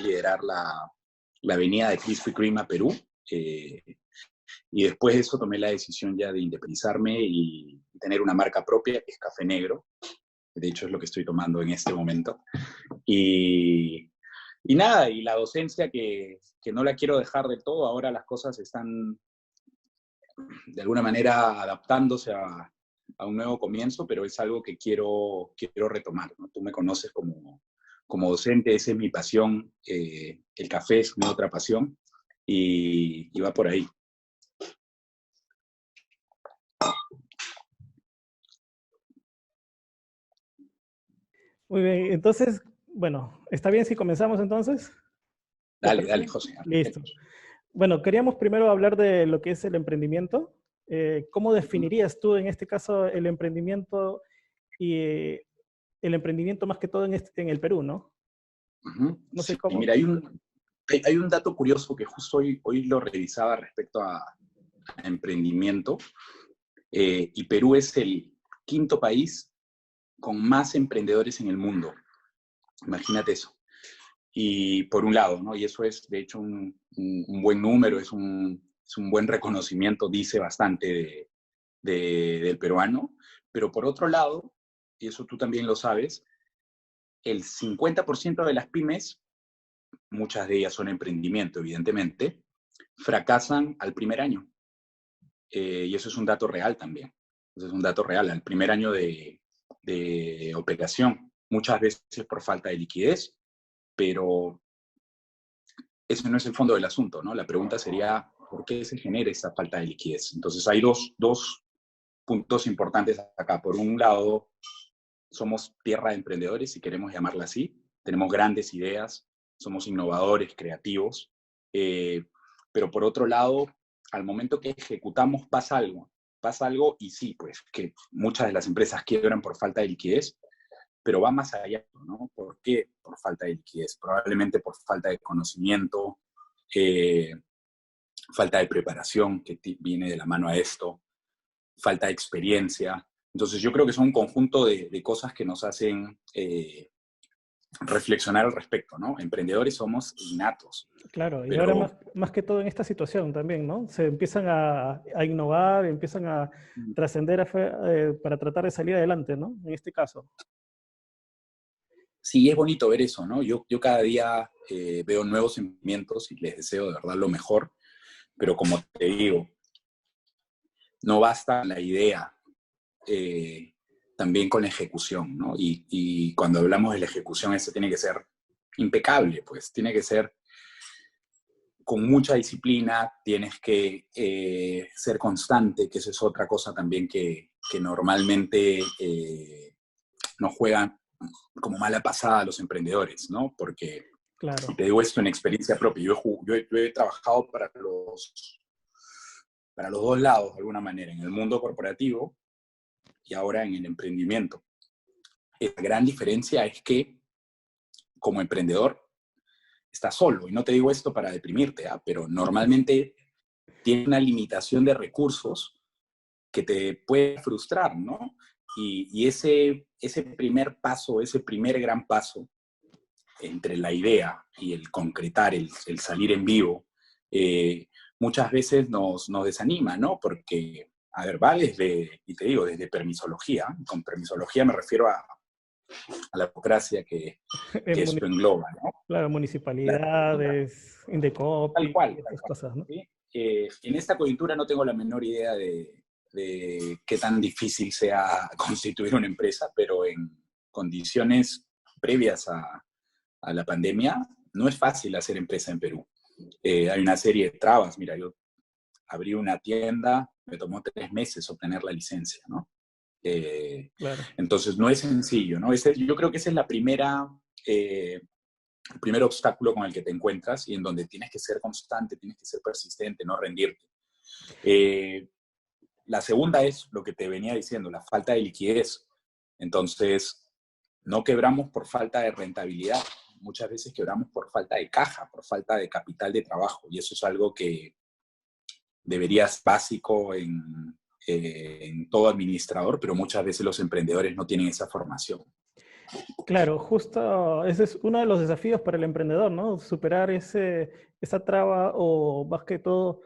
liderar la avenida de Krispy Kreme a Perú. Y después de eso tomé la decisión ya de independizarme y tener una marca propia, que es Café Negro. De hecho, es lo que estoy tomando en este momento. Y nada, y la docencia que no la quiero dejar del todo. Ahora las cosas están de alguna manera adaptándose a un nuevo comienzo, pero es algo que quiero retomar, ¿no? Tú me conoces como docente, esa es mi pasión. El café es mi otra pasión y va por ahí. Muy bien, entonces, bueno, ¿está bien si comenzamos entonces? Dale, José. Listo. Bueno, queríamos primero hablar de lo que es el emprendimiento. ¿Cómo definirías tú en este caso el emprendimiento y el emprendimiento más que todo en el Perú, ¿no? No sé Sí, cómo. mira, hay un dato curioso que justo hoy lo revisaba respecto a emprendimiento, y Perú es el quinto país con más emprendedores en el mundo. Imagínate eso. Y por un lado, ¿no? Y eso es, de hecho, un buen número, es un buen reconocimiento, dice bastante del peruano. Pero por otro lado, y eso tú también lo sabes, el 50% de las pymes, muchas de ellas son emprendimiento, evidentemente, fracasan al primer año. Y eso es un dato real también. Eso es un dato real, al primer año de operación. Muchas veces por falta de liquidez, pero ese no es el fondo del asunto, ¿no? La pregunta sería, ¿por qué se genera esa falta de liquidez? Entonces hay dos puntos importantes acá. Por un lado, somos tierra de emprendedores, si queremos llamarla así. Tenemos grandes ideas, somos innovadores, creativos. Pero por otro lado, al momento que ejecutamos pasa algo y sí, pues que muchas de las empresas quiebran por falta de liquidez, pero va más allá, ¿no? ¿Por qué? Por falta de liquidez, probablemente por falta de conocimiento, falta de preparación que viene de la mano a esto, falta de experiencia. Entonces yo creo que son un conjunto de cosas que nos hacen reflexionar al respecto, ¿no? Emprendedores somos innatos. Claro, y ahora Pero más que todo en esta situación también, ¿no? Se empiezan a innovar, empiezan a trascender para tratar de salir adelante, ¿no? En este caso. sí, es bonito ver eso, ¿no? Yo cada día veo nuevos emprendimientos y les deseo de verdad lo mejor, pero como te digo, no basta la idea, también con la ejecución, ¿no? Y cuando hablamos de la ejecución, eso tiene que ser impecable, pues tiene que ser con mucha disciplina, tienes que ser constante, que eso es otra cosa también que normalmente nos juegan como mala pasada a los emprendedores, ¿no? Porque, Claro. y te digo esto en experiencia propia, yo he trabajado para los dos lados, de alguna manera, en el mundo corporativo y ahora en el emprendimiento. La gran diferencia es que como emprendedor estás solo, y no te digo esto para deprimirte, ¿eh? Pero normalmente tiene una limitación de recursos que te puede frustrar, ¿no? Y ese primer paso, ese primer gran paso entre la idea y el concretar, el salir en vivo, muchas veces nos desanima, ¿no? Porque, a ver, va y te digo, desde permisología. Con permisología me refiero a la burocracia que En eso engloba, ¿no? claro, municipalidades, Tal Indecopi cual, y tal estas cual. cosas, ¿no? ¿Sí? En esta coyuntura no tengo la menor idea qué tan difícil sea constituir una empresa, pero en condiciones previas a la pandemia no es fácil hacer empresa en Perú. Hay una serie de trabas. Mira, yo abrí una tienda, me tomó 3 meses obtener la licencia, ¿no? Claro. Entonces no es sencillo, ¿no? Yo creo que esa es la primera... el primer obstáculo con el que te encuentras y en donde tienes que ser constante, tienes que ser persistente, no rendirte. La segunda es lo que te venía diciendo, la falta de liquidez. Entonces, no quebramos por falta de rentabilidad, muchas veces quebramos por falta de caja, por falta de capital de trabajo, y eso es algo que debería ser básico en todo administrador, pero muchas veces los emprendedores no tienen esa formación. Claro, justo ese es uno de los desafíos para el emprendedor, ¿no? Superar esa traba o más que todo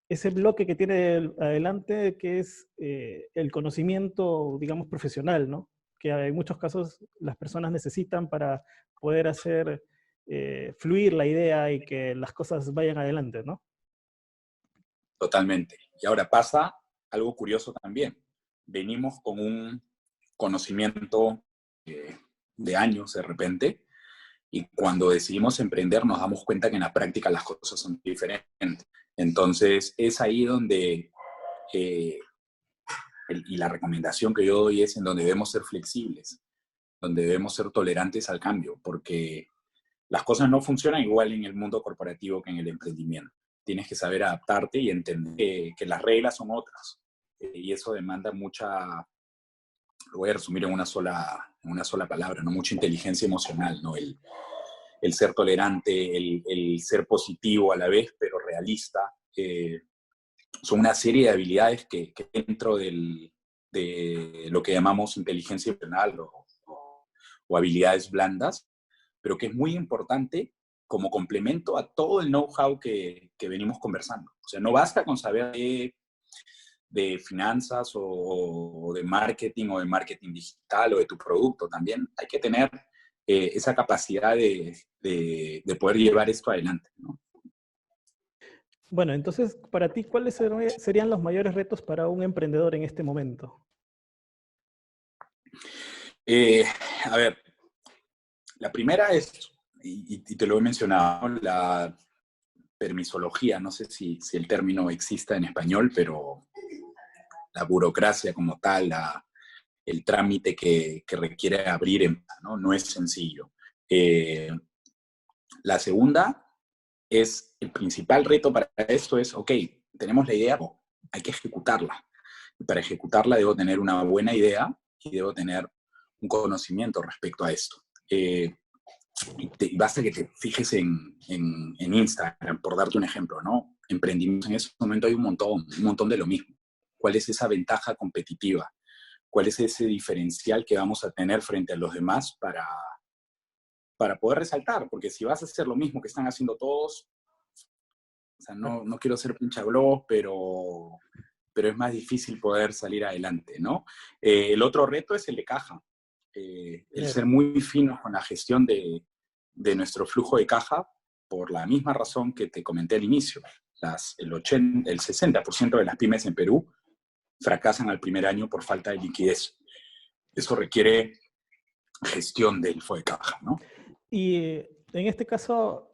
ese bloque que tiene adelante, que es el conocimiento, digamos, profesional, ¿no? Que en muchos casos las personas necesitan para poder hacer fluir la idea y que las cosas vayan adelante, ¿no? Totalmente. Y ahora pasa algo curioso también. Venimos con un conocimiento de años de repente, y cuando decidimos emprender nos damos cuenta que en la práctica las cosas son diferentes. Entonces es ahí donde, eh, y la recomendación que yo doy es en donde debemos ser flexibles, donde debemos ser tolerantes al cambio, porque las cosas no funcionan igual en el mundo corporativo que en el emprendimiento. Tienes que saber adaptarte y entender que las reglas son otras. Y eso demanda mucha, lo voy a resumir en una sola palabra, ¿no? Mucha inteligencia emocional, ¿no? El ser tolerante, el ser positivo a la vez, pero realista. Son una serie de habilidades que dentro de lo que llamamos inteligencia emocional o habilidades blandas, pero que es muy importante como complemento a todo el know-how que venimos conversando. O sea, no basta con saber de finanzas o de marketing digital o de tu producto. También hay que tener esa capacidad de poder llevar esto adelante, ¿no? Bueno, entonces, para ti, ¿cuáles serían los mayores retos para un emprendedor en este momento? Eh, a ver, la primera es, y te lo he mencionado, la permisología. No sé si el término exista en español, pero la burocracia como tal, el trámite que requiere abrir, ¿no? No es sencillo. Eh, la segunda es, el principal reto para esto es, ok, tenemos la idea, hay que ejecutarla. Y para ejecutarla debo tener una buena idea y debo tener un conocimiento respecto a esto. Y basta que te fijes en Instagram, por darte un ejemplo, ¿no? Emprendimientos en ese momento hay un montón de lo mismo. ¿Cuál es esa ventaja competitiva? ¿Cuál es ese diferencial que vamos a tener frente a los demás para poder resaltar? Porque si vas a hacer lo mismo que están haciendo todos, o sea, no quiero ser pinchaglobos, pero es más difícil poder salir adelante, ¿no? El otro reto es el de caja. El ser Claro. muy finos con la gestión de nuestro flujo de caja, por la misma razón que te comenté al inicio. El 60% de las pymes en Perú fracasan al primer año por falta de liquidez. Eso requiere gestión del flujo de caja, ¿no? Y en este caso,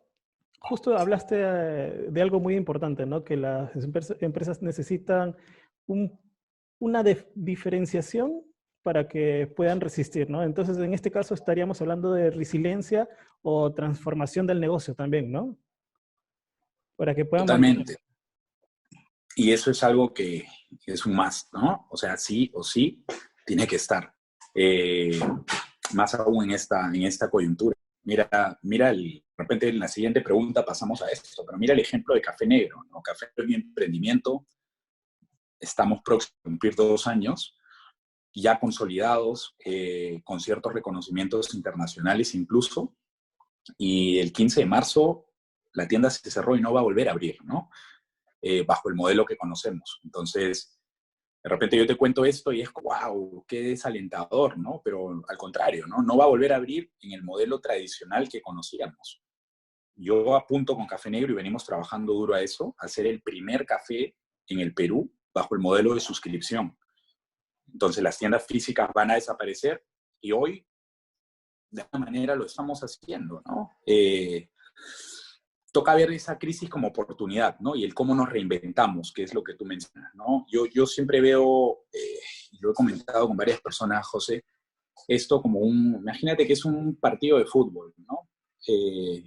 justo hablaste de algo muy importante, ¿no? Que las empresas necesitan un- una diferenciación para que puedan resistir, ¿no? Entonces, en este caso estaríamos hablando de resiliencia o transformación del negocio también, ¿no? Para que puedan mantener. Totalmente. Y eso es algo que es un must, ¿no? O sea, sí o sí tiene que estar. Eh, Más aún en esta coyuntura. De repente en la siguiente pregunta pasamos a esto, pero mira el ejemplo de Café Negro, ¿no? Café Negro es mi emprendimiento, estamos próximos a cumplir 2 años, ya consolidados, con ciertos reconocimientos internacionales incluso, y el 15 de marzo la tienda se cerró y no va a volver a abrir, ¿no? Bajo el modelo que conocemos. Entonces, de repente yo te cuento esto y es, wow, qué desalentador, ¿no? Pero al contrario, ¿no? No va a volver a abrir en el modelo tradicional que conocíamos. Yo apunto con Café Negro y venimos trabajando duro a eso, a ser el primer café en el Perú bajo el modelo de suscripción. Entonces las tiendas físicas van a desaparecer y hoy de alguna manera lo estamos haciendo, ¿no? Toca ver esa crisis como oportunidad, ¿no? Y el cómo nos reinventamos, que es lo que tú mencionas, ¿no? Yo siempre veo, lo he comentado con varias personas, José, esto como imagínate que es un partido de fútbol, ¿no? Eh,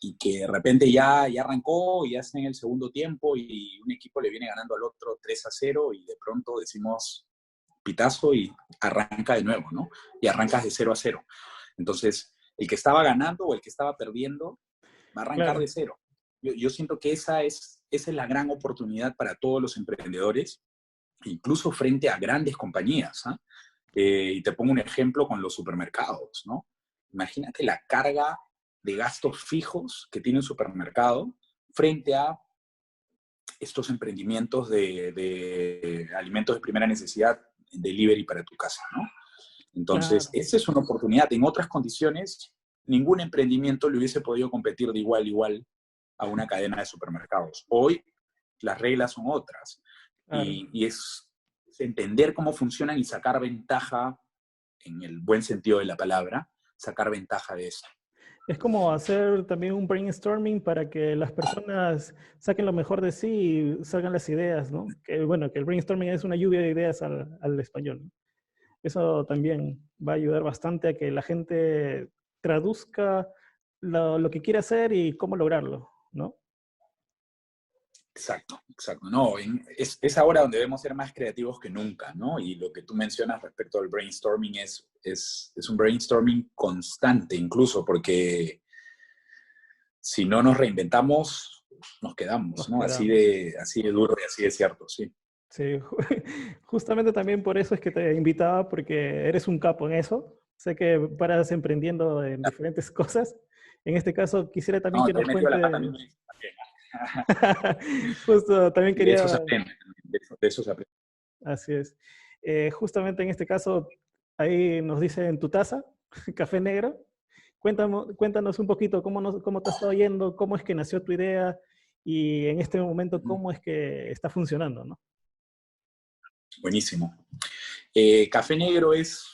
y que de repente ya arrancó, ya está en el segundo tiempo y un equipo le viene ganando al otro 3-0 y de pronto decimos pitazo y arranca de nuevo, ¿no? Y arrancas de 0-0. Entonces, el que estaba ganando o el que estaba perdiendo va a arrancar Claro. de cero. Yo siento que esa es la gran oportunidad para todos los emprendedores, incluso frente a grandes compañías, ¿eh? Y te pongo un ejemplo con los supermercados, ¿no? Imagínate la carga de gastos fijos que tiene un supermercado frente a estos emprendimientos de alimentos de primera necesidad, delivery para tu casa, ¿no? Entonces, Claro. esa es una oportunidad. En otras condiciones, ningún emprendimiento le hubiese podido competir de igual a igual a una cadena de supermercados. Hoy las reglas son otras Claro. y es entender cómo funcionan y sacar ventaja, en el buen sentido de la palabra, sacar ventaja de eso. Es como hacer también un brainstorming para que las personas saquen lo mejor de sí y salgan las ideas, ¿no? Que bueno, que el brainstorming es una lluvia de ideas al español, ¿no? Eso también va a ayudar bastante a que la gente traduzca lo que quiere hacer y cómo lograrlo, ¿no? Exacto, exacto. No, es ahora donde debemos ser más creativos que nunca, ¿no? Y lo que tú mencionas respecto al brainstorming es un brainstorming constante, incluso porque si no nos reinventamos, nos quedamos, Nos ¿no? quedamos. Así de duro y así de cierto, sí. Sí, justamente también por eso es que te invitaba, porque eres un capo en eso. Sé que paras emprendiendo en diferentes cosas. En este caso, quisiera también No, que te he nos metido la pata cuentes. mil veces también. Justo, también Y de eso se quería, aprende, de eso se aprende. así es. Justamente en este caso, ahí nos dice en tu taza, café negro. Cuéntanos un poquito cómo te ha estado yendo, cómo es que nació tu idea y en este momento cómo es que está funcionando, ¿no? Buenísimo. Café Negro es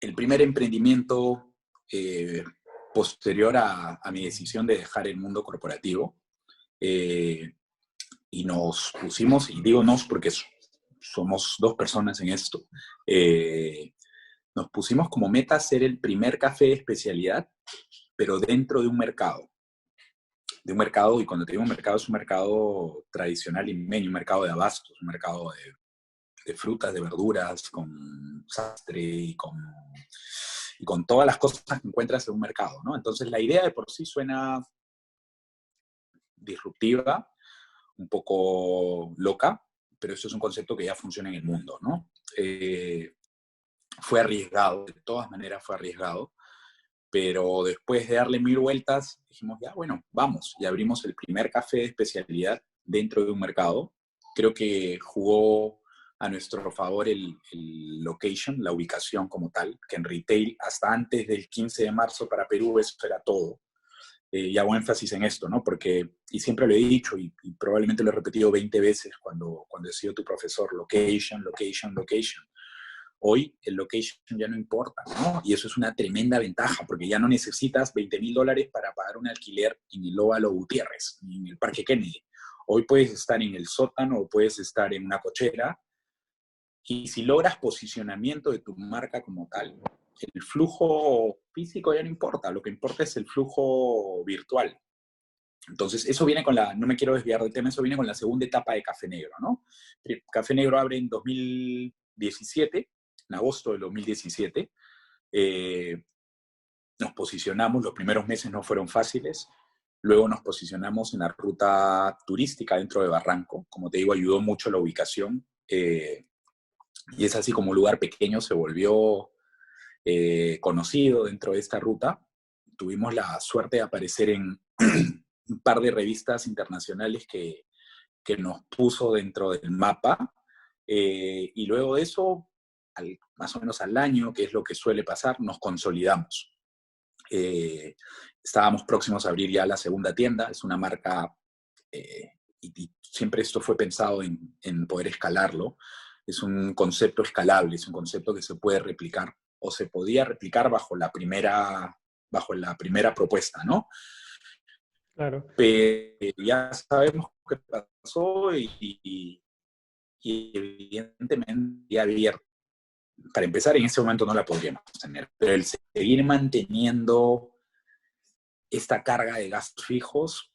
el primer emprendimiento eh, posterior a mi decisión de dejar el mundo corporativo. Eh, y nos pusimos, y digo nos porque somos dos personas en esto, nos pusimos como meta ser el primer café de especialidad, pero dentro de un mercado, y cuando te digo mercado, es un mercado tradicional limeño, un mercado de abastos, un mercado de frutas, de verduras, con sastre y con todas las cosas que encuentras en un mercado, ¿no? Entonces la idea de por sí suena disruptiva, un poco loca, pero eso es un concepto que ya funciona en el mundo, ¿no? Fue arriesgado, de todas maneras fue arriesgado, pero después de darle 1000 vueltas, dijimos, ya, bueno, vamos, y abrimos el primer café de especialidad dentro de un mercado. Creo que jugó a nuestro favor el location, la ubicación como tal, que en retail hasta antes del 15 de marzo para Perú eso era todo. Y hago énfasis en esto, ¿no? Porque, y siempre lo he dicho, y probablemente lo he repetido 20 veces cuando he sido tu profesor, location, location, location. Hoy el location ya no importa, ¿no? Y eso es una tremenda ventaja, porque ya no necesitas $20,000 para pagar un alquiler en el Óvalo Gutiérrez, ni en el Parque Kennedy. Hoy puedes estar en el sótano o puedes estar en una cochera, y si logras posicionamiento de tu marca como tal, el flujo físico ya no importa, lo que importa es el flujo virtual. Entonces, eso viene con no me quiero desviar del tema, eso viene con la segunda etapa de Café Negro, ¿no? Café Negro abre en 2017, en agosto del 2017. Eh, Nos posicionamos, los primeros meses no fueron fáciles, luego nos posicionamos en la ruta turística dentro de Barranco. Como te digo, ayudó mucho la ubicación, y es así como un lugar pequeño se volvió conocido dentro de esta ruta. Tuvimos la suerte de aparecer en un par de revistas internacionales que nos puso dentro del mapa, y luego de eso, más o menos al año, que es lo que suele pasar, nos consolidamos. Estábamos próximos a abrir ya la segunda tienda, es una marca, y siempre esto fue pensado en poder escalarlo, es un concepto escalable, es un concepto que se puede replicar o se podía replicar bajo la primera propuesta, ¿no? Claro. Pero ya sabemos qué pasó y evidentemente ya abierto. Para empezar, en ese momento no la podríamos tener, pero el seguir manteniendo esta carga de gastos fijos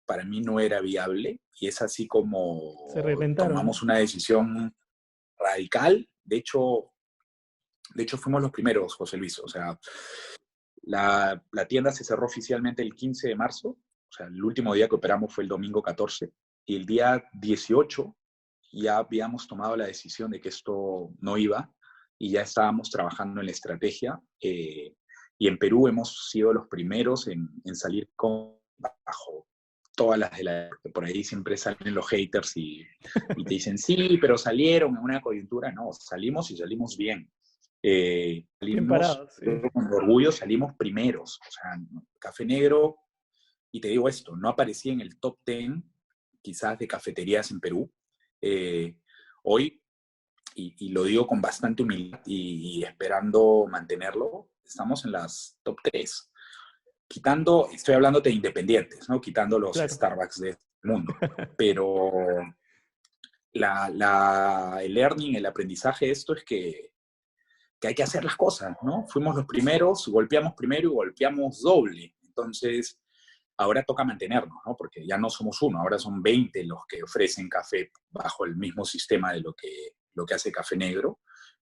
para mí no era viable, y es así Se como reinventaron, ¿no? tomamos una decisión radical. De hecho fuimos los primeros, José Luis. O sea, la tienda se cerró oficialmente el 15 de marzo, o sea, el último día que operamos fue el domingo 14, y el día 18 ya habíamos tomado la decisión de que esto no iba, y ya estábamos trabajando en la estrategia. Y en Perú hemos sido los primeros en salir bajo todas las de la... Por ahí siempre salen los haters y te dicen, sí, pero salieron en una coyuntura. No, salimos y salimos bien. Bien Salimos parados, sí. con orgullo, salimos primeros. O sea, Café Negro, y te digo esto, no aparecía en el top 10 quizás de cafeterías en Perú. Hoy, y lo digo con bastante humildad y esperando mantenerlo, estamos en las top 3. Quitando, estoy hablando de independientes, ¿no? Quitando los Claro. Starbucks del mundo. Pero el learning, el aprendizaje de esto es que hay que hacer las cosas, ¿no? Fuimos los primeros, golpeamos primero y golpeamos doble. Entonces, ahora toca mantenernos, ¿no? Porque ya no somos uno, ahora son 20 los que ofrecen café bajo el mismo sistema de lo que hace Café Negro,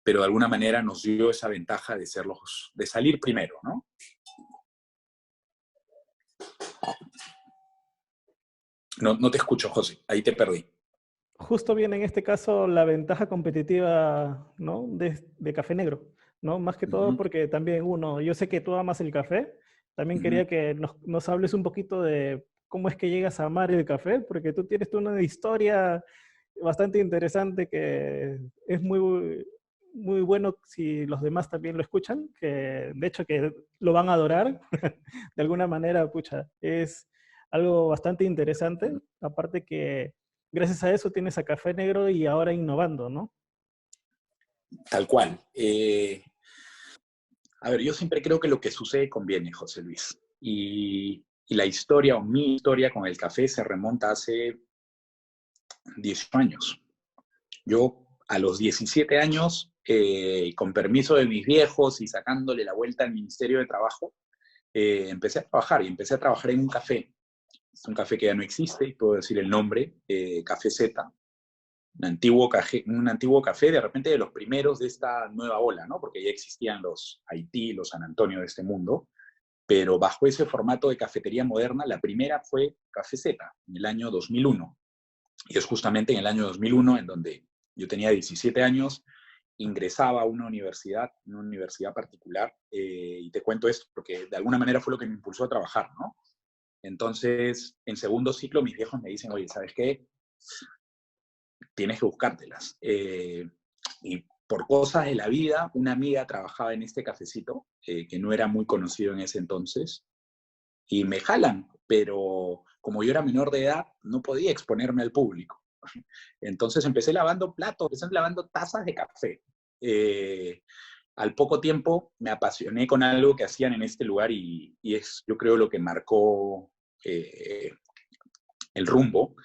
pero de alguna manera nos dio esa ventaja de salir primero, ¿no? No te escucho, José, ahí te perdí. Justo viene en este caso la ventaja competitiva, ¿no? de Café Negro, ¿no? Más que todo porque también yo sé que tú amas el café, también quería que nos hables un poquito de cómo es que llegas a amar el café, porque tú tienes una historia bastante interesante que es muy, muy bueno si los demás también lo escuchan, que de hecho que lo van a adorar, de alguna manera, pucha, es algo bastante interesante, aparte que gracias a eso tienes a Café Negro y ahora innovando, ¿no? Tal cual. A ver, yo siempre creo que lo que sucede conviene, José Luis. Y la historia o mi historia con el café se remonta hace 18 años. Yo a los 17 años, con permiso de mis viejos y sacándole la vuelta al Ministerio de Trabajo, empecé a trabajar y empecé a trabajar en un café. Es un café que ya no existe, y puedo decir el nombre, Café Z, un antiguo café, de repente de los primeros de esta nueva ola, ¿no? Porque ya existían los Haití, los San Antonio de este mundo, pero bajo ese formato de cafetería moderna, la primera fue Café Z, en el año 2001. Y es justamente en el año 2001 en donde yo tenía 17 años, ingresaba a una universidad particular, y te cuento esto porque de alguna manera fue lo que me impulsó a trabajar, ¿no? Entonces, en segundo ciclo, mis viejos me dicen, oye, ¿sabes qué? Tienes que buscártelas. Y por cosas de la vida, una amiga trabajaba en este cafecito, que no era muy conocido en ese entonces, y me jalan, pero como yo era menor de edad, no podía exponerme al público. Entonces empecé lavando platos, empecé lavando tazas de café. Al poco tiempo me apasioné con algo que hacían en este lugar y es, yo creo, lo que marcó el rumbo,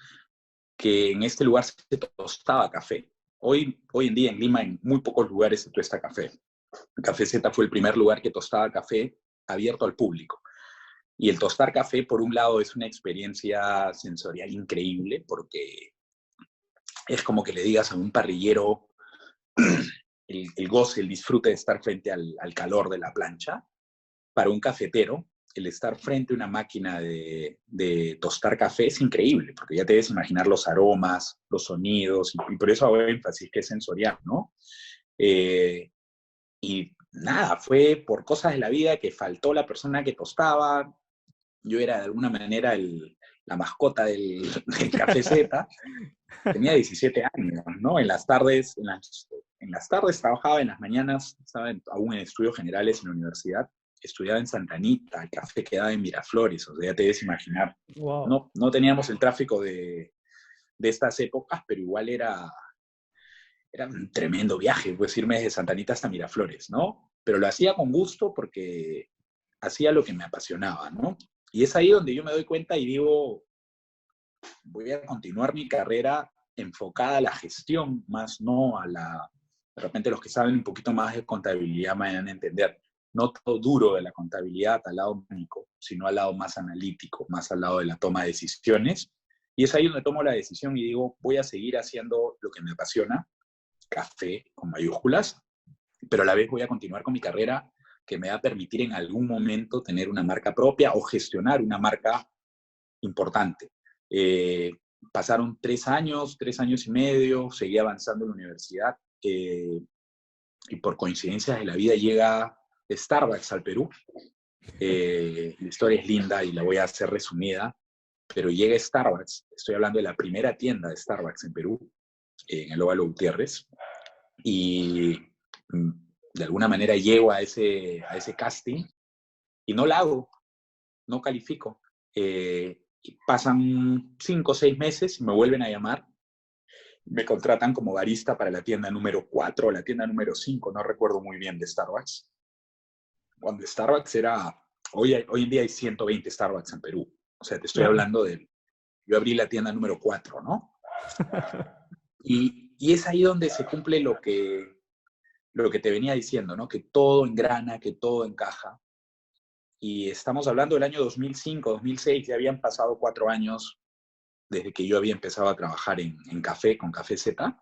que en este lugar se tostaba café. Hoy en día en Lima en muy pocos lugares se tuesta café. Café Z fue el primer lugar que tostaba café abierto al público. Y el tostar café, por un lado, es una experiencia sensorial increíble porque es como que le digas a un parrillero el goce, el disfrute de estar frente al calor de la plancha. Para un cafetero, el estar frente a una máquina de tostar café es increíble, porque ya te debes imaginar los aromas, los sonidos, y por eso hago énfasis que es sensorial, ¿no? Y nada, fue por cosas de la vida que faltó la persona que tostaba. Yo era de alguna manera la mascota del Café Z. Tenía 17 años, ¿no? En las tardes trabajaba, en las mañanas estaba aún en estudios generales en la universidad. Estudiaba en Santa Anita, el café quedaba en Miraflores, o sea, ya te debes imaginar. Wow. No teníamos el tráfico de estas épocas, pero igual era un tremendo viaje, pues irme desde Santa Anita hasta Miraflores, ¿no? Pero lo hacía con gusto porque hacía lo que me apasionaba, ¿no? Y es ahí donde yo me doy cuenta y digo, voy a continuar mi carrera enfocada a la gestión, más no a la... De repente los que saben un poquito más de contabilidad me van a entender. No todo duro de la contabilidad al lado técnico, sino al lado más analítico, más al lado de la toma de decisiones. Y es ahí donde tomo la decisión y digo, voy a seguir haciendo lo que me apasiona, café con mayúsculas, pero a la vez voy a continuar con mi carrera que me va a permitir en algún momento tener una marca propia o gestionar una marca importante. Pasaron 3 años y medio, seguí avanzando en la universidad, y por coincidencias de la vida llega Starbucks al Perú. La historia es linda y la voy a hacer resumida, pero llega Starbucks, estoy hablando de la primera tienda de Starbucks en Perú, en el Óvalo Gutiérrez, y de alguna manera llego a ese casting y no la hago, no califico. Y pasan 5 o 6 meses y me vuelven a llamar. Me contratan como barista para la tienda número 4 o la tienda número 5, no recuerdo muy bien, de Starbucks. Cuando Starbucks era... Hoy en día hay 120 Starbucks en Perú. O sea, te estoy hablando de... Yo abrí la tienda número 4, ¿no? Y es ahí donde se cumple lo que te venía diciendo, ¿no? Que todo engrana, que todo encaja. Y estamos hablando del año 2005, 2006, ya habían pasado 4 años desde que yo había empezado a trabajar en café, con Café Z,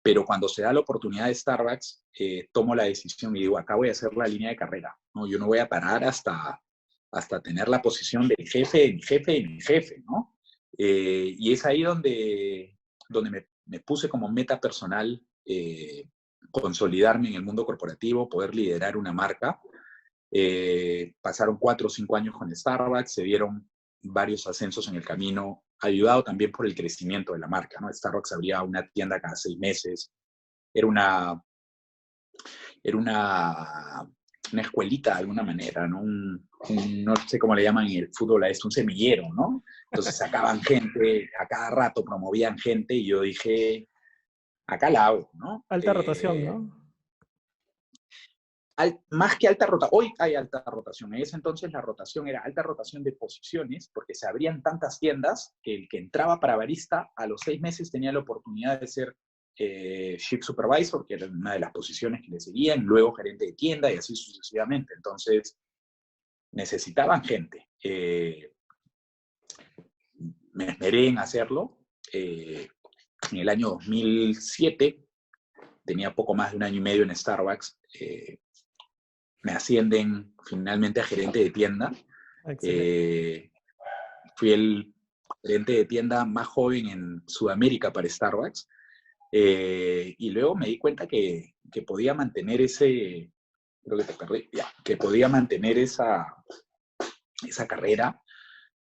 pero cuando se da la oportunidad de Starbucks, tomo la decisión y digo, acá voy a hacer la línea de carrera, ¿no? Yo no voy a parar hasta tener la posición del jefe, de mi jefe, de mi jefe, ¿no? Y es ahí donde me puse como meta personal consolidarme en el mundo corporativo, poder liderar una marca. Pasaron 4 o 5 años con Starbucks, se dieron varios ascensos en el camino, ayudado también por el crecimiento de la marca, ¿no? Starbucks abría una tienda cada 6 meses, era una escuelita de alguna manera, ¿no? No sé cómo le llaman en el fútbol a esto, un semillero, ¿no? Entonces sacaban gente, a cada rato promovían gente y yo dije, acá la hago, ¿no? Alta rotación, ¿no? Más que alta rotación, hoy hay alta rotación, en ese entonces la rotación era alta rotación de posiciones, porque se abrían tantas tiendas que el que entraba para barista a los 6 meses tenía la oportunidad de ser Shift Supervisor, que era una de las posiciones que le seguían, luego gerente de tienda y así sucesivamente. Entonces, necesitaban gente. Me esmeré en hacerlo. En el año 2007, tenía poco más de 1 año y medio en Starbucks, me ascienden finalmente a gerente de tienda. Fui el gerente de tienda más joven en Sudamérica para Starbucks. Y luego me di cuenta que podía mantener ese, creo que te perdí, ya, que podía mantener esa carrera.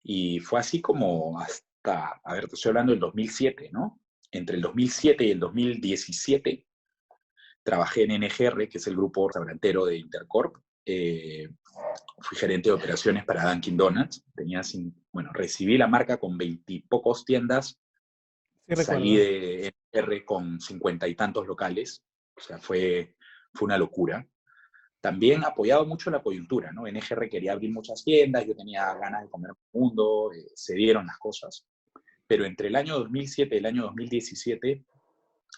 Y fue así como hasta, a ver, te estoy hablando del 2007, ¿no? Entre el 2007 y el 2017 trabajé en NGR, que es el grupo restaurantero de Intercorp. Fui gerente de operaciones para Dunkin' Donuts. Recibí la marca con 20 y pocos tiendas. Sí, salí de NGR con 50 y tantos locales. O sea, fue una locura. También apoyado mucho la coyuntura, ¿no? NGR quería abrir muchas tiendas, yo tenía ganas de comer el mundo, se dieron las cosas. Pero entre el año 2007 y el año 2017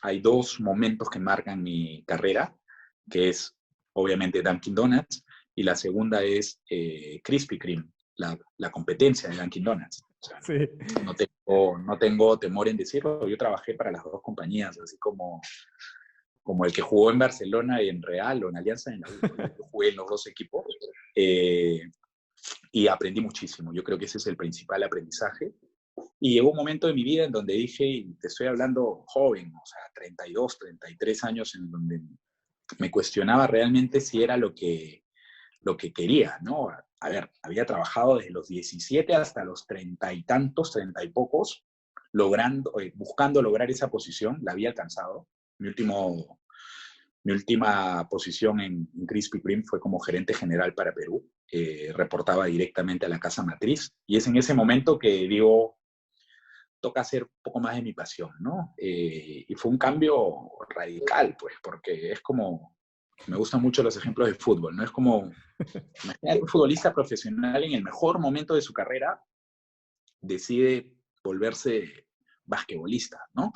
hay 2 momentos que marcan mi carrera, que es obviamente Dunkin' Donuts, y la segunda es Krispy Kreme, la competencia de Dunkin' Donuts. O sea, sí. no tengo temor en decirlo, yo trabajé para las 2 compañías, así como el que jugó en Barcelona y en Real o en Alianza, yo jugué en los 2 equipos, y aprendí muchísimo. Yo creo que ese es el principal aprendizaje. Y llegó un momento de mi vida en donde dije, y te estoy hablando joven, o sea, 32, 33 años, en donde me cuestionaba realmente si era lo que quería, ¿no? A ver, había trabajado desde los 17 hasta los 30 y tantos, 30 y pocos, buscando lograr esa posición, la había alcanzado. Mi última posición en Krispy Kreme fue como gerente general para Perú. Reportaba directamente a la casa matriz. Y es en ese momento que digo, toca hacer un poco más de mi pasión, ¿no? Y fue un cambio radical, pues, porque es como, me gustan mucho los ejemplos de fútbol, ¿no? Es como, imagínate un futbolista profesional en el mejor momento de su carrera decide volverse basquetbolista, ¿no?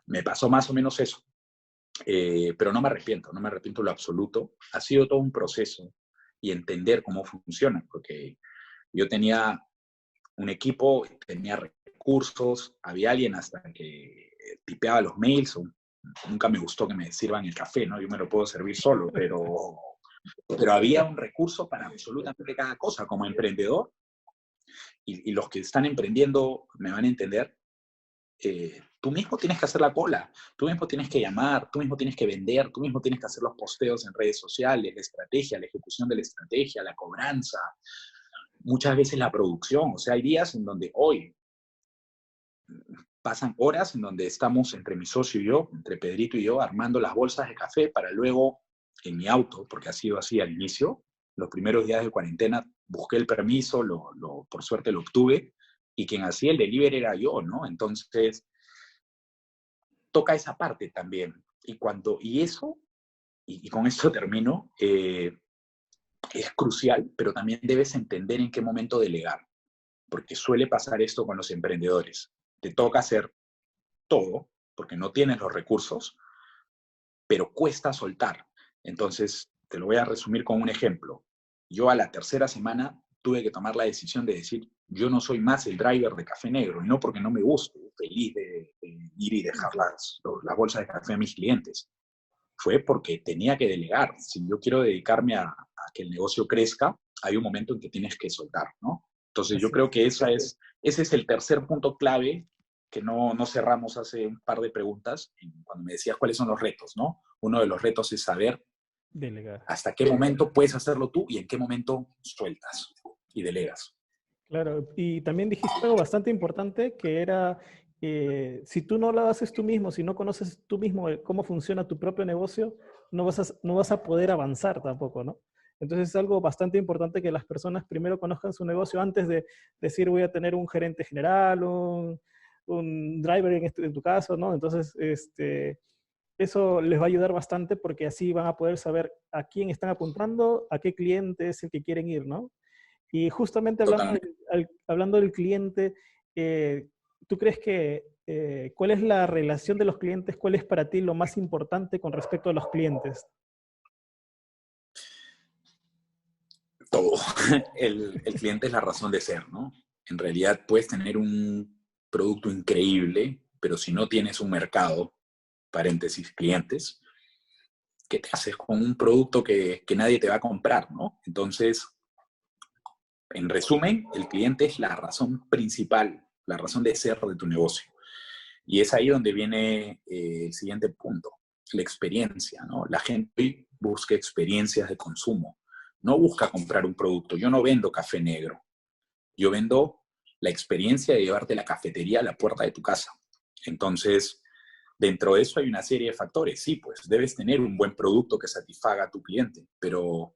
Me pasó más o menos eso. Pero no me arrepiento en lo absoluto. Ha sido todo un proceso y entender cómo funciona, porque yo tenía un equipo, tenía recursos, había alguien hasta que tipeaba los mails, nunca me gustó que me sirvan el café, ¿no? Yo me lo puedo servir solo, pero había un recurso para absolutamente cada cosa como emprendedor, y los que están emprendiendo me van a entender. tú mismo tienes que hacer la cola, tú mismo tienes que llamar, tú mismo tienes que vender, tú mismo tienes que hacer los posteos en redes sociales, la estrategia, la ejecución de la estrategia, la cobranza, muchas veces la producción. O sea, hay días en donde hoy pasan horas en donde estamos entre mi socio y yo, entre Pedrito y yo, armando las bolsas de café para luego en mi auto, porque ha sido así al inicio, los primeros días de cuarentena busqué el permiso, por suerte lo obtuve, y quien hacía el delivery era yo, ¿no? Entonces, toca esa parte también. Y con eso termino, es crucial, pero también debes entender en qué momento delegar, porque suele pasar esto con los emprendedores. Te toca hacer todo, porque no tienes los recursos, pero cuesta soltar. Entonces, te lo voy a resumir con un ejemplo. Yo a la tercera semana tuve que tomar la decisión de decir, yo no soy más el driver de café negro, y no porque no me guste, feliz de ir y dejar las bolsas de café a mis clientes. Fue porque tenía que delegar. Si yo quiero dedicarme a que el negocio crezca, hay un momento en que tienes que soltar, ¿no? Entonces yo Así creo es. que ese es el tercer punto clave que no cerramos hace un par de preguntas, cuando me decías cuáles son los retos, ¿no? Uno de los retos es saber Delegar. hasta qué momento puedes hacerlo tú y en qué momento sueltas y delegas. Claro, y también dijiste algo bastante importante que era, si tú no lo haces tú mismo, si no conoces tú mismo cómo funciona tu propio negocio, no vas a poder avanzar tampoco, ¿no? Entonces es algo bastante importante que las personas primero conozcan su negocio antes de decir voy a tener un gerente general, un driver en tu caso, ¿no? Entonces, eso les va a ayudar bastante porque así van a poder saber a quién están apuntando, a qué cliente es el que quieren ir, ¿no? Y justamente Totalmente. hablando del cliente, ¿tú crees que cuál es la relación de los clientes? ¿Cuál es para ti lo más importante con respecto a los clientes? Todo. El cliente es la razón de ser, ¿no? En realidad puedes tener un producto increíble, pero si no tienes un mercado, paréntesis, clientes, ¿qué te haces con un producto que nadie te va a comprar, ¿no? Entonces, en resumen, el cliente es la razón principal, la razón de ser de tu negocio. Y es ahí donde viene el siguiente punto, la experiencia, ¿no? La gente busca experiencias de consumo, no busca comprar un producto. Yo no vendo café negro, yo vendo la experiencia de llevarte la cafetería a la puerta de tu casa. Entonces, dentro de eso hay una serie de factores. Sí, pues debes tener un buen producto que satisfaga a tu cliente, pero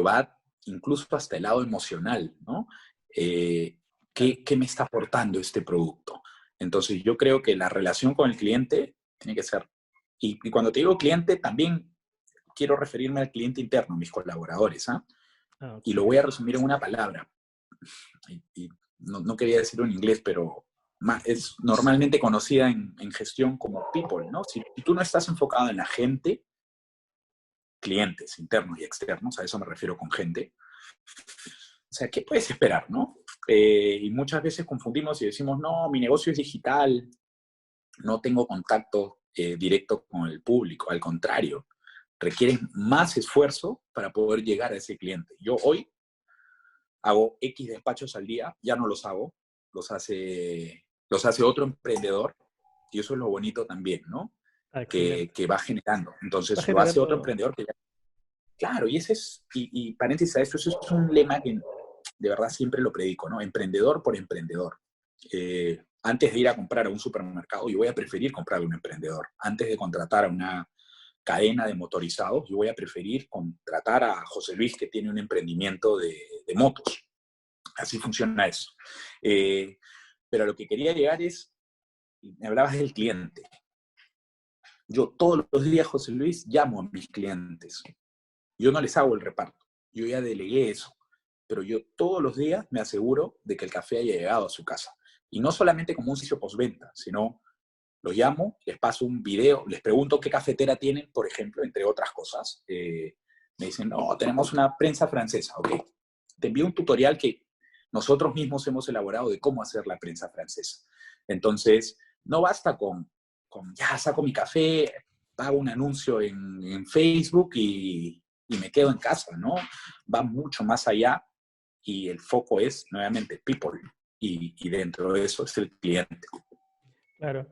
va incluso hasta el lado emocional, ¿no? ¿Qué me está aportando este producto? Entonces yo creo que la relación con el cliente tiene que ser, y cuando te digo cliente, también quiero referirme al cliente interno, mis colaboradores, ¿ah? Ah, Y lo ok. voy a resumir en una palabra, y no quería decirlo en inglés, pero es normalmente conocida en gestión como people, ¿no? Si tú no estás enfocado en la gente, clientes internos y externos, a eso me refiero con gente, o sea, ¿qué puedes esperar, no? Y muchas veces confundimos y decimos, no, mi negocio es digital, no tengo contacto directo con el público. Al contrario, requiere más esfuerzo para poder llegar a ese cliente. Yo hoy hago X despachos al día, ya no los hago, los hace otro emprendedor, y eso es lo bonito también, ¿no? Ah, excelente. Que va generando. Va Entonces lo hace otro generando, emprendedor que ya... Claro, y ese es, y paréntesis a esto, eso es un lema que de verdad siempre lo predico, ¿no? Emprendedor por emprendedor. Antes de ir a comprar a un supermercado, yo voy a preferir comprar a un emprendedor. Antes de contratar a una cadena de motorizados, yo voy a preferir contratar a José Luis, que tiene un emprendimiento de motos. Así funciona eso. Eh, pero a lo que quería llegar es, me hablabas del cliente. Yo todos los días, José Luis, llamo a mis clientes. Yo no les hago el reparto. Yo ya delegué eso. Pero yo todos los días me aseguro de que el café haya llegado a su casa. Y no solamente como un sitio postventa, sino los llamo, les paso un video, les pregunto qué cafetera tienen, por ejemplo, entre otras cosas. Me dicen, no, tenemos una prensa francesa. Ok, te envío un tutorial que nosotros mismos hemos elaborado de cómo hacer la prensa francesa. Entonces, no basta con ya saco mi café, hago un anuncio en Facebook y me quedo en casa, ¿no? Va mucho más allá y el foco es, nuevamente, people. Y dentro de eso es el cliente. claro.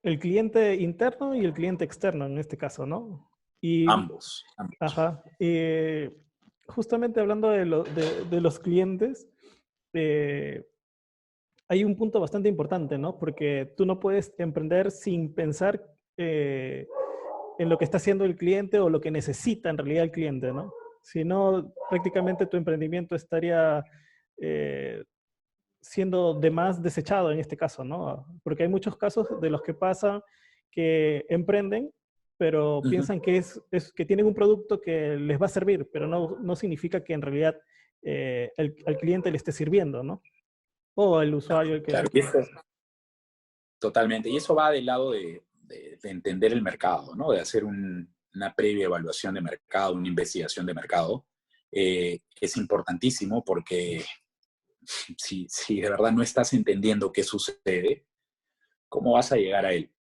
el cliente interno y el cliente externo en este caso, ¿no? Y, Ambos. ajá, justamente hablando de los clientes, eh, hay un punto bastante importante, ¿no? Porque tú no puedes emprender sin pensar eh, en lo que está haciendo el cliente o lo que necesita en realidad el cliente, ¿no? Si no, prácticamente tu emprendimiento estaría eh, siendo de más desechado en este caso, ¿no? Porque hay muchos casos de los que pasa que emprenden, pero Ujú. piensan que, que tienen un producto que les va a servir, pero no significa que en realidad al cliente le esté sirviendo, ¿no? O el usuario el que... Claro, totalmente. Y eso va del lado de entender el mercado, ¿no? De hacer una previa evaluación de mercado, una investigación de mercado. Es importantísimo porque si de verdad no estás entendiendo qué sucede, ¿cómo vas a llegar a él?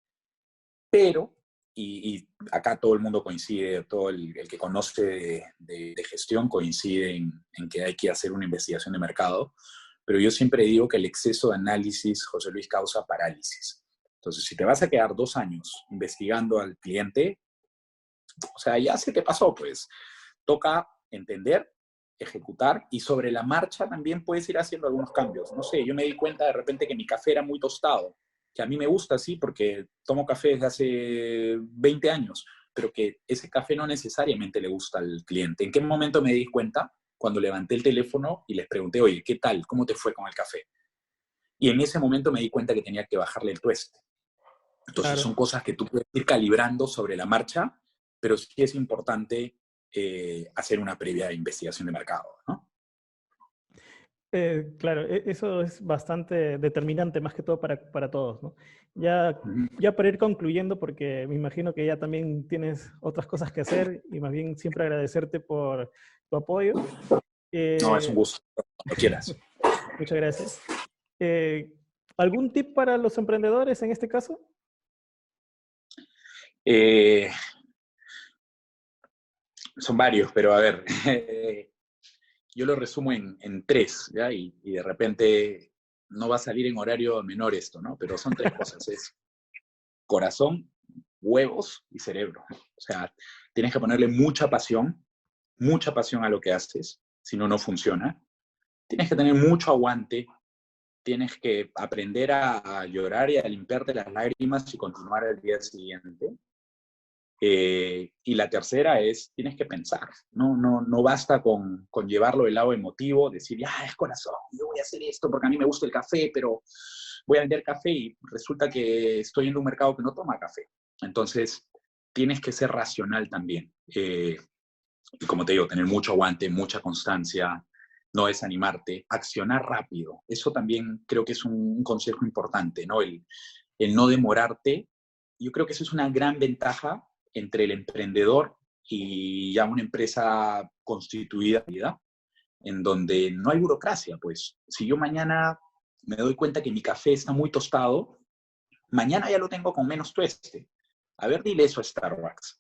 Pero, y acá todo el mundo coincide, todo el que conoce de gestión coincide en que hay que hacer una investigación de mercado, pero yo siempre digo que el exceso de análisis, José Luis, causa parálisis. Entonces, si te vas a quedar 2 años investigando al cliente, o sea, ya se te pasó, pues. Toca entender, ejecutar y sobre la marcha también puedes ir haciendo algunos cambios. No sé, yo me di cuenta de repente que mi café era muy tostado, que a mí me gusta, sí, porque tomo café desde hace 20 años, pero que ese café no necesariamente le gusta al cliente. ¿En qué momento me di cuenta? Cuando levanté el teléfono y les pregunté, oye, ¿qué tal? ¿Cómo te fue con el café? Y en ese momento me di cuenta que tenía que bajarle el tueste. Entonces Claro. son cosas que tú puedes ir calibrando sobre la marcha, pero sí es importante hacer una previa investigación de mercado, ¿no? Claro, eso es bastante determinante más que todo para todos, ¿no? Ya, Ujú. ya para ir concluyendo, porque me imagino que ya también tienes otras cosas que hacer y más bien siempre agradecerte por tu apoyo. No, es un Eh, gusto, cuando quieras. muchas gracias. Eh, ¿Algún tip para los emprendedores en este caso? Eh, Son varios, pero a ver, yo lo resumo en tres, ¿ya? Y de repente no va a salir en horario menor esto, ¿no? Pero son tres cosas, es corazón, huevos y cerebro. O sea, tienes que ponerle mucha pasión a lo que haces, si no, no funciona. Tienes que tener mucho aguante, tienes que aprender a llorar y a limpiarte las lágrimas y continuar el día siguiente. Y la tercera es, tienes que pensar, no basta con llevarlo del lado emotivo, decir, ah, es corazón, yo voy a hacer esto porque a mí me gusta el café, pero voy a vender café y resulta que estoy en un mercado que no toma café. Entonces, tienes que ser racional también. Y como te digo, tener mucho aguante, mucha constancia, no desanimarte, accionar rápido. Eso también creo que es un consejo importante, ¿no? El no demorarte. Yo creo que eso es una gran ventaja entre el emprendedor y ya una empresa constituida, en donde no hay burocracia. Pues si yo mañana me doy cuenta que mi café está muy tostado, mañana ya lo tengo con menos tueste. A ver, dile eso a Starbucks.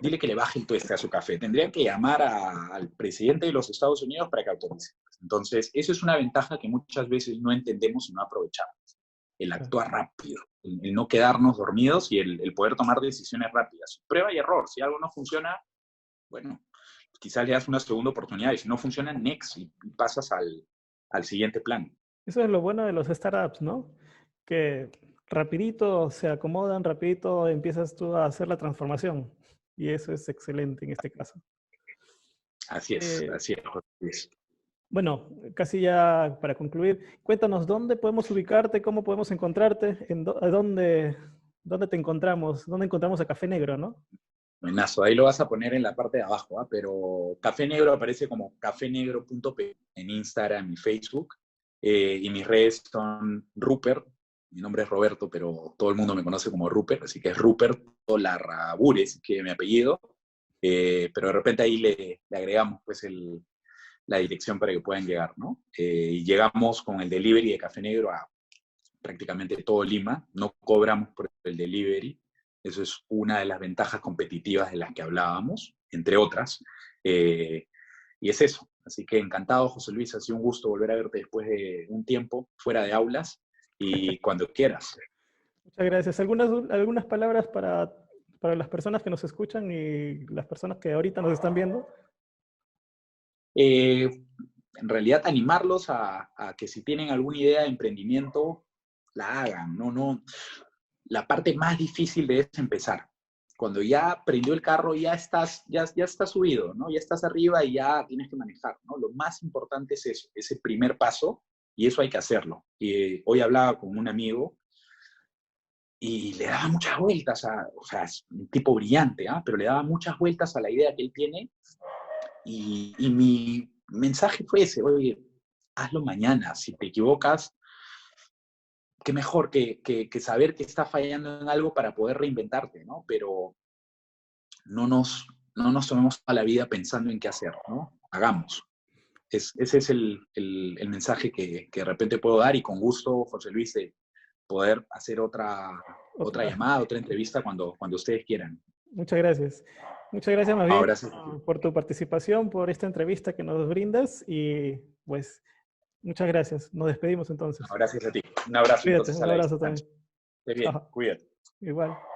Dile que le baje el tueste a su café. Tendrían que llamar al presidente de los Estados Unidos para que autorice. Entonces, eso es una ventaja que muchas veces no entendemos y no aprovechamos. El actuar rápido, el no quedarnos dormidos y el poder tomar decisiones rápidas. Prueba y error. Si algo no funciona, bueno, quizás le das una segunda oportunidad y si no funciona, next y pasas al siguiente plan. Eso es lo bueno de los startups, ¿no? Que rapidito se acomodan, rapidito empiezas tú a hacer la transformación. Y eso es excelente en este caso. Eh, Así es, José Luis. bueno, casi ya para concluir, cuéntanos dónde podemos ubicarte, cómo podemos encontrarte, dónde te encontramos, dónde encontramos a Café Negro, ¿no? Buenazo, ahí lo vas a poner en la parte de abajo, ¿ah? Pero Café Negro aparece como cafenegro.p en Instagram y Facebook. Y mis redes son Rupert, mi nombre es Roberto, pero todo el mundo me conoce como Rupert, así que es Rupert Larrabures, que es mi apellido. Pero de repente ahí le agregamos pues la dirección para que puedan llegar, ¿no? Y llegamos con el delivery de Café Negro a prácticamente todo Lima, no cobramos por el delivery, eso es una de las ventajas competitivas de las que hablábamos, entre otras, y es eso. Así que encantado, José Luis, ha sido un gusto volver a verte después de un tiempo fuera de aulas y cuando quieras. Muchas gracias. Algunas palabras para las personas que nos escuchan y las personas que ahorita nos están viendo? Eh, en realidad, animarlos a que si tienen alguna idea de emprendimiento, la hagan. No, la parte más difícil de es empezar. Cuando ya prendió el carro, ya estás subido, ¿no? Ya estás arriba y ya tienes que manejar, ¿no? Lo más importante es eso, ese primer paso, y eso hay que hacerlo. Y hoy hablaba con un amigo y le daba muchas vueltas o sea, es un tipo brillante, ¿ah? Pero le daba muchas vueltas a la idea que él tiene y mi mensaje fue ese: oye, hazlo mañana. Si te equivocas, qué mejor que saber que está fallando en algo para poder reinventarte, ¿no? Pero no nos, no nos tomemos a la vida pensando en qué hacer, ¿no? Hagamos. Ese es el mensaje que de repente puedo dar, y con gusto, José Luis, de poder hacer otra Otra. llamada, otra entrevista cuando ustedes quieran. Muchas gracias. Muchas gracias más bien Ahora sí. por tu participación, por esta entrevista que nos brindas y pues muchas gracias. Nos despedimos entonces. Gracias a ti. Un abrazo Cuídate, entonces a un la abrazo distancia. también. Esté bien, Chao. cuídate. Igual.